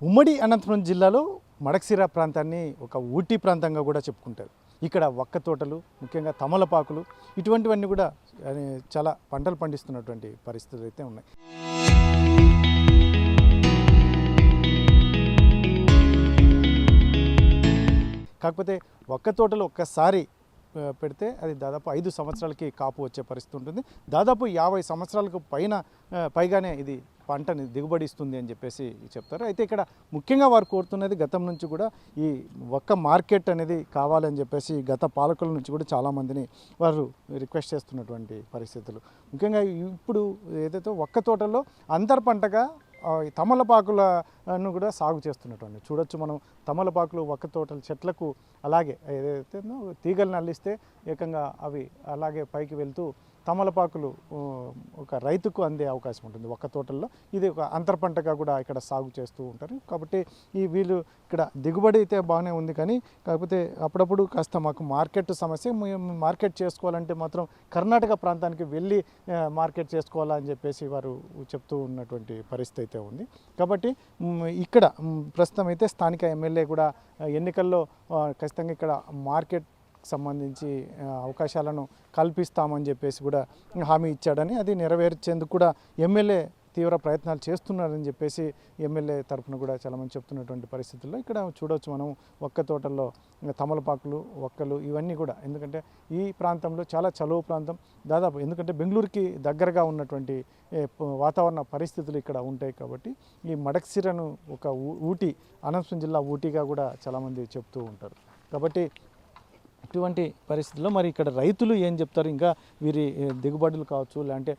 ఉమ్మడి అనంతపురం జిల్లాలో మడక్సిరా ప్రాంతాన్ని ఒక ఊటీ ప్రాంతంగా కూడా చెప్పుకుంటారు. ఇక్కడ వక్క తోటలు, ముఖ్యంగా తమలపాకులు ఇటువంటివన్నీ కూడా చాలా పంటలు పండిస్తున్నటువంటి పరిస్థితులు అయితే ఉన్నాయి. కాకపోతే వక్క తోటలు ఒక్కసారి పెడితే అది దాదాపు 5 సంవత్సరాలకి కాపు వచ్చే పరిస్థితి ఉంటుంది. దాదాపు 50 సంవత్సరాలకు పైగానే ఇది పంటని దిగుబడి ఇస్తుంది అని చెప్పేసి చెప్తారు. అయితే ఇక్కడ ముఖ్యంగా వారు కోరుతున్నది గతం నుంచి కూడా ఈ ఒక్క మార్కెట్ అనేది కావాలని చెప్పేసి గత పాలకుల నుంచి కూడా చాలామందిని వారు రిక్వెస్ట్ చేస్తున్నటువంటి పరిస్థితులు. ముఖ్యంగా ఇప్పుడు ఏదైతే ఒక్క తోటల్లో అంతర్ పంటగా తమలపాకులను కూడా సాగు చేస్తున్నటువంటి చూడొచ్చు మనం. తమలపాకులు ఒక్క తోటల చెట్లకు అలాగే ఏదైతే తీగలను అల్లిస్తే ఏకంగా అవి అలాగే పైకి వెళ్తూ తమలపాకులు ఒక రైతుకు అందే అవకాశం ఉంటుంది ఒక్క తోటల్లో. ఇది ఒక అంతర్ పంటగా కూడా ఇక్కడ సాగు చేస్తూ ఉంటారు. కాబట్టి వీళ్ళు ఇక్కడ దిగుబడి అయితే బాగానే ఉంది, కానీ కాకపోతే అప్పుడప్పుడు కాస్త మాకు మార్కెట్ సమస్య, మార్కెట్ చేసుకోవాలంటే మాత్రం కర్ణాటక ప్రాంతానికి వెళ్ళి మార్కెట్ చేసుకోవాలని చెప్పేసి వారు చెప్తూ ఉన్నటువంటి పరిస్థితి అయితే ఉంది. కాబట్టి ఇక్కడ ప్రస్తుతం అయితే స్థానిక ఎమ్మెల్యే కూడా ఎన్నికల్లో ఖచ్చితంగా ఇక్కడ మార్కెట్ సంబంధించి అవకాశాలను కల్పిస్తామని చెప్పేసి కూడా హామీ ఇచ్చాడని, అది నెరవేర్చేందుకు కూడా ఎమ్మెల్యే తీవ్ర ప్రయత్నాలు చేస్తున్నారని చెప్పేసి ఎమ్మెల్యే తరఫున కూడా చాలామంది చెప్తున్నటువంటి పరిస్థితుల్లో ఇక్కడ చూడవచ్చు మనం. ఒక్క తోటల్లో తమలపాకులు, ఒక్కలు ఇవన్నీ కూడా, ఎందుకంటే ఈ ప్రాంతంలో చాలా చలువ ప్రాంతం దాదాపు, ఎందుకంటే బెంగళూరుకి దగ్గరగా ఉన్నటువంటి వాతావరణ పరిస్థితులు ఇక్కడ ఉంటాయి. కాబట్టి ఈ మడక్సిరను ఒక ఊటీ, అనంతపురం జిల్లా ఊటీగా కూడా చాలామంది చెప్తూ ఉంటారు. కాబట్టి ఇటువంటి పరిస్థితుల్లో మరి ఇక్కడ రైతులు ఏం చెప్తారు, ఇంకా వీరి దిగుబడులు కావచ్చు, లేదంటే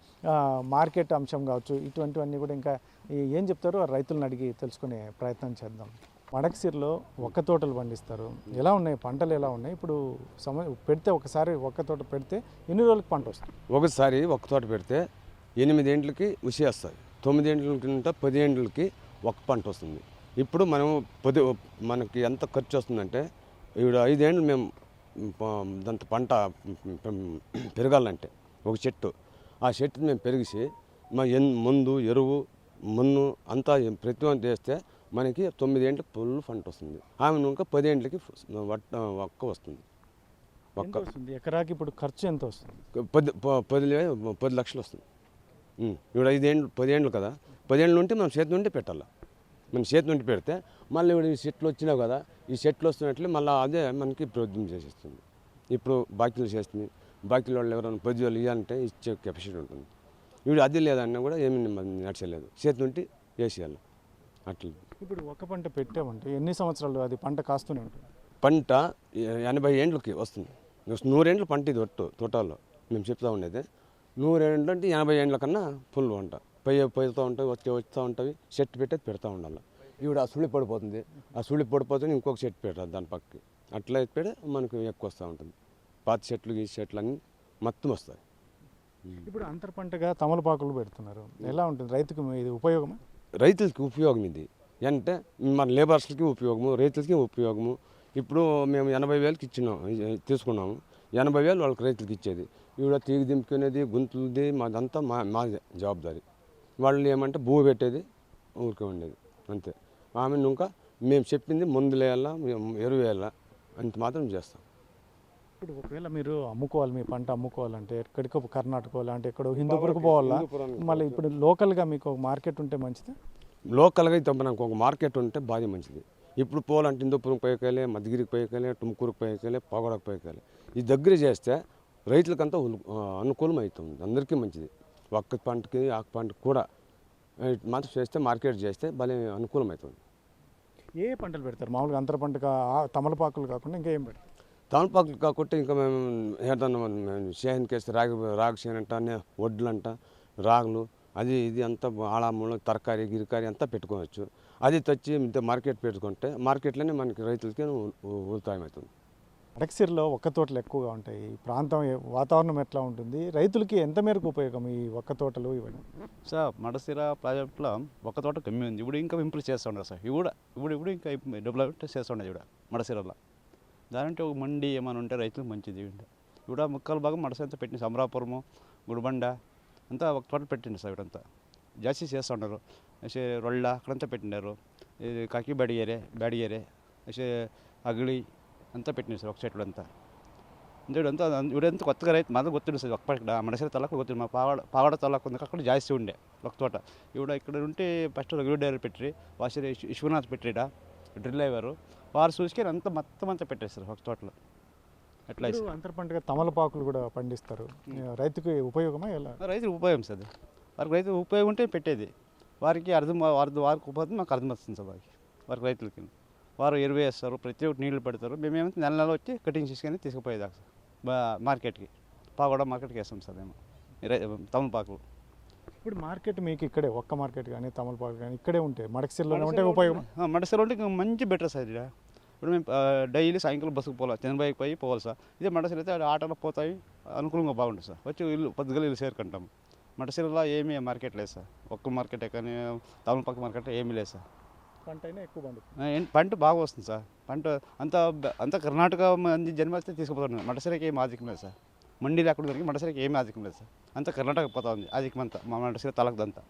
మార్కెట్ అంశం కావచ్చు, ఇటువంటివన్నీ కూడా ఇంకా ఏం చెప్తారో రైతులను అడిగి తెలుసుకునే ప్రయత్నం చేద్దాం. మడక్సిర్లో ఒక్క తోటలు పండిస్తారు, ఎలా ఉన్నాయి పంటలు, ఎలా ఉన్నాయి ఇప్పుడు? పెడితే ఒకసారి ఒక్క తోట పెడితే ఎన్ని రోజులకి పంట వస్తుంది? ఒకసారి ఒక్క తోట పెడితే 8 ఏండ్లకి ఉసి వస్తుంది, 9 ఏండ్లకి 10 ఏండ్లకి ఒక్క పంట వస్తుంది. ఇప్పుడు మనకి ఎంత ఖర్చు వస్తుందంటే, ఇప్పుడు 5 ఏండ్లు మేము దాంతో పంట పెరగాలంటే ఒక చెట్టు, ఆ చెట్టుని మేము పెరిగిసి మందు, ఎరువు, మన్ను అంతా ప్రతి ఒక్కటి చేస్తే మనకి 9 ఏండ్లకి ఫుల్ పంట వస్తుంది. ఆమె ఇంకా 10 ఏండ్లకి ఒక్క వస్తుంది. ఎకరాకి ఇప్పుడు ఖర్చు ఎంత వస్తుంది? 10 లక్షలు వస్తుంది. ఇప్పుడు 5 ఏండ్లు 10 ఏండ్లు కదా, 10 ఏండ్లు ఉంటే మనం చేతి నుండి పెట్టాలి. మన చేతి నుండి పెడితే మళ్ళీ ఇప్పుడు ఈ చెట్లు వచ్చినావు కదా, ఈ చెట్లు వస్తున్నట్లే మళ్ళీ అదే మనకి ప్రోద్యం చేసేస్తుంది. ఇప్పుడు బాకీలు చేస్తుంది, బాకీల వాళ్ళు ఎవరైనా 10,000 ఇవ్వాలంటే ఇచ్చే కెపాసిటీ ఉంటుంది. ఇప్పుడు అది లేదన్నా కూడా ఏమీ నడిచలేదు, చేతి నుండి వేసేయాలి అట్లా. ఇప్పుడు ఒక పంట పెట్టామంటే ఎన్ని సంవత్సరాలు అది పంట కాస్తూనే ఉంటుంది? పంట 80 ఏండ్లకి వస్తుంది. 100 ఏండ్ల పంట ఇది తోటలో మేము చెప్తా ఉండేది. 100 ఏండ్లు అంటే 80 ఏండ్ల కన్నా ఫుల్ పంట పోతూ ఉంటాయి, వస్తూ ఉంటాయి. చెట్టు పెట్టేది పెడతా ఉండాలి. ఇప్పుడు ఆ సుళి పడిపోతుంది, ఆ సుళి పడిపోతుంది, ఇంకొక చెట్టు పెట్టాలి దాని పక్కకి. అట్లా పెడితే మనకు ఎక్కువ వస్తూ ఉంటుంది. పాత చెట్లు, ఈ చెట్లు అన్నీ మొత్తం వస్తాయి. ఇప్పుడు అంతర్ పంటగా తమలపాకులు పెడుతున్నారు, ఎలా ఉంటుంది రైతుకు? ఇది ఉపయోగమా? రైతులకి ఉపయోగం ఇది. అంటే మన లేబర్స్కి ఉపయోగము, రైతులకి ఉపయోగము. ఇప్పుడు మేము 80,000కి తీసుకున్నాము, 80,000 వాళ్ళకి రైతులకి ఇచ్చేది. ఇప్పుడు తీగ దింపుకునేది, గుంతులది మాదంతా మా జవాబారి. వాళ్ళు ఏమంటే భూ పెట్టేది ఊరికే ఉండేది అంతే. ఆమె ఇంకా మేము చెప్పింది మందులు వేయాలా, ఎరువు వేయాలా, అంత మాత్రం చేస్తాం. ఇప్పుడు ఒకవేళ మీరు అమ్ముకోవాలి, మీ పంట అమ్ముకోవాలంటే ఎక్కడికో కర్ణాటక అంటే ఎక్కడో హిందూపురకు పోవాలా? మళ్ళీ ఇప్పుడు లోకల్గా మీకు ఒక మార్కెట్ ఉంటే మంచిది. లోకల్గా అయితే మనకు ఒక మార్కెట్ ఉంటే బాగా మంచిది. ఇప్పుడు పోవాలంటే హిందూపురం పోయేకాలే, మధుగిరికి పోయేకాలే, టుమ్కూరుకు పోయేకాలే, పొగడకు పోయేకాలే. ఈ దగ్గర చేస్తే రైతులకంతా అనుకూలం అవుతుంది, అందరికీ మంచిది. ఒక్క పంటకి ఆ పంటకి కూడా మాత్రం చేస్తే, మార్కెట్ చేస్తే భలే అనుకూలం అవుతుంది. ఏ పంటలు పెడతారు మామూలుగా అంతర పంటగా? తమలపాకులు కాకుండా ఇంకా ఏం పెడతారు? తమలపాకులు కాకుండా ఇంకా మేము ఏదన్నా చేనుకి వేస్తే రాగి చేను అంట, వడ్లు అంట, రాగులు, అది ఇది అంతా ఆళాములు, తరకారీ, గిరికారీ అంతా పెట్టుకోవచ్చు. అది తెచ్చి మార్కెట్ పెట్టుకుంటే మార్కెట్లోనే మనకి రైతులకి ఉపాయం అవుతుంది. మడక్సిర్లో ఒక్క తోటలు ఎక్కువగా ఉంటాయి. ఈ ప్రాంతం వాతావరణం ఎట్లా ఉంటుంది, రైతులకి ఎంత మేరకు ఉపయోగం ఈ ఒక్క తోటలు ఇవన్నీ? సార్ మడసిర ప్రాజెక్టులో ఒక్క తోట కమ్మి ఉంది, ఇప్పుడు ఇంకా ఇంప్రూవ్ చేస్తూ ఉండదు సార్. ఇప్పుడు ఇంకా డెవలప్మెంట్ చేస్తూ ఉండదు ఇక్కడ మడసిరలో. దానంటే ఒక మండి ఏమైనా ఉంటే రైతులకు మంచిది. ఇప్పుడు ముక్కలు భాగం మడసంతా పెట్టింది, అమరాపురము, గుడిబండ అంతా ఒక తోట పెట్టింది సార్. ఇవిడంతా జాస్తి చేస్తూ ఉన్నారు. రొళ్ళ అక్కడంతా పెట్టినారు. ఇది కాకి బ్యాడిగేరే అగిలి అంతా పెట్టినారు సార్ ఒక చెట్లు అంతా ఇవిడంతా కొత్తగా రైతు మాత్రం ಗೊತ್ತಿಲ್ಲ సార్ ఒక్కడికి మడసిర తలకు ಗೊತ್ತಿಲ್ಲ మా పావాడ తలకు ఉంది అక్కడ జాస్తి ఉండే ఒక తోట ఇక్కడ ఉంటే ఫస్ట్ రెగ్యులర్ డైరీ పెట్టి వాసి విశ్వనాథ్ పెట్టిడా డ్రిల్ అయ్యారు వారు చూసుకొని మొత్తం అంతా పెట్టేస్తారు ఒక తోటలో అట్లా అంతర పంటగా తమలపాకులు కూడా పండిస్తారు. రైతుకి ఉపయోగమా ఎలా? రైతులకు ఉపయోగం సార్ వారికి రైతు ఉపయోగం ఉంటే పెట్టేది వారికి వారికి ఉపయోగం మాకు అర్థం వస్తుంది సార్ వారికి రైతులకి వారు ఎరువు వేస్తారు ప్రతి ఒక్కటి నీళ్లు పెడతారు మేమేమో నెల వచ్చి కటింగ్ చేసుకొని తీసుకుపోయేదాకా సార్ మార్కెట్కి పాగొడ మార్కెట్కి వేస్తాం సార్ మేము తమలపాకులు. ఇప్పుడు మార్కెట్ మీకు ఇక్కడే ఒక్క మార్కెట్ కానీ తమలపాకు కానీ ఇక్కడే ఉంటాయి మడకసిరిలోనే ఉంటే ఉపయోగం. మడసిర ఉంటే మంచి బెటర్ సార్ ఇక్కడ ఇప్పుడు మేము డైలీ సాయంకాలం బస్సుకు పోవాలి చంద్రబాయికి పోవాలి సార్. ఇదే మడసిర అయితే ఆటోలో పోతాయి అనుకూలంగా బాగుంటుంది సార్. వచ్చి పొద్దుగల ఇల్లు చేరుకుంటాం. మడసిరలో ఏమీ మార్కెట్ లేదు సార్. ఒక్క మార్కెటే కానీ తమలపాకు మార్కెట్ ఏమీ లేదు సార్. పంట అయినా ఎక్కువ పండుతుంది. పంట బాగా వస్తుంది సార్. పంట అంతా కర్ణాటక మంది జన్మ వస్తే తీసుకుపోతున్నాం. మడసిరకి ఏం ఆధిక్యం లేదు సార్. మండీ లేకుండా దొరికి మడసిరకి ఏమీ ఆధిక్యం లేదు సార్. అంతా కర్ణాటక పోతా ఉంది ఆధిక్యం అంతా మా మడసిర తలకదంతా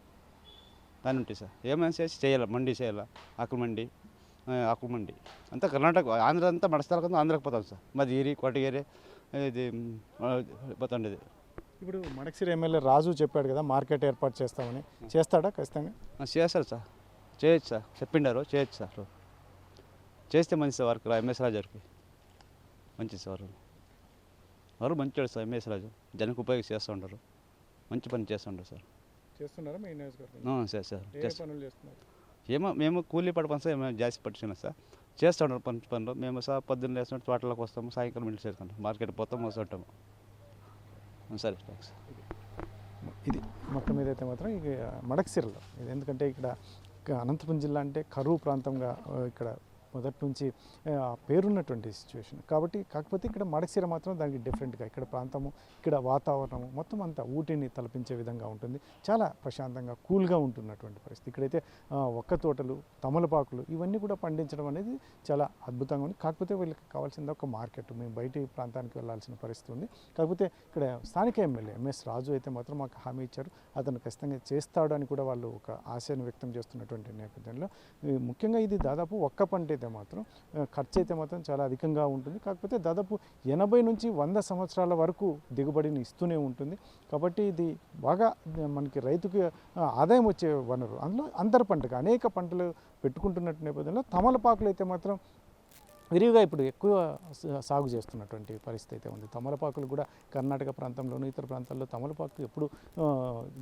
దాని ఉంటాయి సార్. ఏమైనా చేయాలి మండీ చేయాలి ఆకుల మండి అంతా కర్ణాటక ఆంధ్ర అంతా మడసిరకంతా ఆంధ్రాకి పోతాం సార్. మదిగిరి కోటగిరి ఇది పోతుండేది. ఇప్పుడు మడకసిరి ఎమ్మెల్యే రాజు చెప్పాడు కదా మార్కెట్ ఏర్పాటు చేస్తామని, చేస్తాడా ఖచ్చితంగా? చేస్తారు సార్, చేయొచ్చు సార్, చెప్పిండారు చేయొచ్చు సార్. చేస్తే మంచి సార్ వారికి ఎంఎస్ రాజు గారికి మంచిది సార్. వారు మంచివాడు సార్ ఎంఎస్ రాజు. జనకు ఉపయోగం చేస్తూ ఉంటారు, మంచి పని చేస్తుంటారు సార్. చేస్తున్నారా మీ నియోజకవర్గం? సార్ పనులు చేస్తున్నారు? మేము కూలీ పడి పని సార్ మేము జాస్తి పట్టుకున్నాం సార్. చేస్తూ ఉంటారు పనులు. మేము సార్ పొద్దున్న వేస్తున్నట్టు తోటలోకి వస్తాము, సాయంకాలం ఇంటికి చేరుకుంటాం, మార్కెట్ పోతాం వస్తుంటాము. సరే థ్యాంక్స్. ఇది మొత్తం మీద అయితే మాత్రం ఇక మడకసిరిలో ఇది ఎందుకంటే ఇక్కడ అనంతపురం జిల్లా అంటే కరువు ప్రాంతంగా ఇక్కడ మొదటి నుంచి పేరున్నటువంటి సిచ్యువేషన్ కాబట్టి కాకపోతే ఇక్కడ మడకసిర మాత్రం దానికి డిఫరెంట్గా ఇక్కడ ప్రాంతము ఇక్కడ వాతావరణము మొత్తం అంతా ఊటిని తలపించే విధంగా ఉంటుంది. చాలా ప్రశాంతంగా కూల్గా ఉంటున్నటువంటి పరిస్థితి. ఇక్కడైతే ఒక్క తోటలు తమలపాకులు ఇవన్నీ కూడా పండించడం అనేది చాలా అద్భుతంగా ఉంది. కాకపోతే వీళ్ళకి కావాల్సింది ఒక మార్కెట్. మేము బయటి ప్రాంతానికి వెళ్ళాల్సిన పరిస్థితి ఉంది. కాకపోతే ఇక్కడ స్థానిక ఎమ్మెల్యే ఎంఎస్ రాజు అయితే మాత్రం మాకు హామీ ఇచ్చారు, అతను ఖచ్చితంగా చేస్తాడు అని కూడా వాళ్ళు ఒక ఆశను వ్యక్తం చేస్తున్నటువంటి నేపథ్యంలో ముఖ్యంగా ఇది దాదాపు ఒక్క పంట అయితే మాత్రం ఖర్చు అయితే మాత్రం చాలా అధికంగా ఉంటుంది. కాకపోతే దాదాపు 80 నుంచి 100 సంవత్సరాల వరకు దిగుబడిని ఇస్తూనే ఉంటుంది. కాబట్టి ఇది బాగా మనకి రైతుకి ఆదాయం వచ్చే వనరు. అందులో అంతర పంటగా అనేక పంటలు పెట్టుకుంటున్నట్టు నేపథ్యంలో తమలపాకులు అయితే మాత్రం విరివిగా ఇప్పుడు ఎక్కువ సాగు చేస్తున్నటువంటి పరిస్థితి అయితే ఉంది. తమలపాకులు కూడా కర్ణాటక ప్రాంతంలోను ఇతర ప్రాంతాల్లో తమలపాకు ఎప్పుడు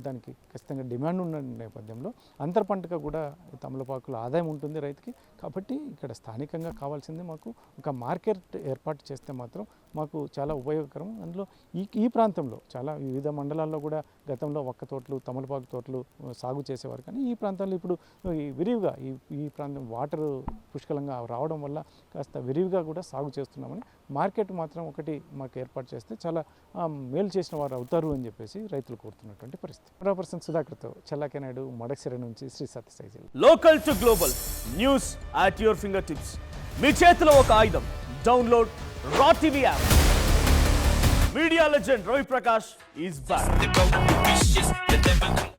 దానికి ఖచ్చితంగా డిమాండ్ ఉన్న నేపథ్యంలో అంతర పంటగా కూడా తమలపాకుల ఆదాయం ఉంటుంది రైతుకి. కాబట్టి ఇక్కడ స్థానికంగా కావాల్సింది మాకు ఒక మార్కెట్ ఏర్పాటు చేస్తే మాత్రం మాకు చాలా ఉపయోగకరం. అందులో ఈ ప్రాంతంలో చాలా వివిధ మండలాల్లో కూడా గతంలో ఒక్క తోటలు తమలపాకు తోటలు సాగు చేసేవారు. కానీ ఈ ప్రాంతాల్లో ఇప్పుడు విరివిగా ఈ ప్రాంతం వాటర్ పుష్కలంగా రావడం వల్ల కాస్త విరివిగా కూడా సాగు చేస్తున్నామని, మార్కెట్ మాత్రం ఒకటి మాకు ఏర్పాటు చేస్తే చాలా మేలు చేసిన వారు అవుతారు అని చెప్పేసి రైతులు కోరుతున్నటువంటి పరిస్థితి. 100% సుధాకర్తో చెల్లాకే నాయుడు, మడకసిరి నుంచి శ్రీ సత్యసాయి జిల్లా. Local to global news at your fingertips. మీ చేతిలో ఒక ఆయుధం. Download R TV app. Media legend Ravi Prakash is back.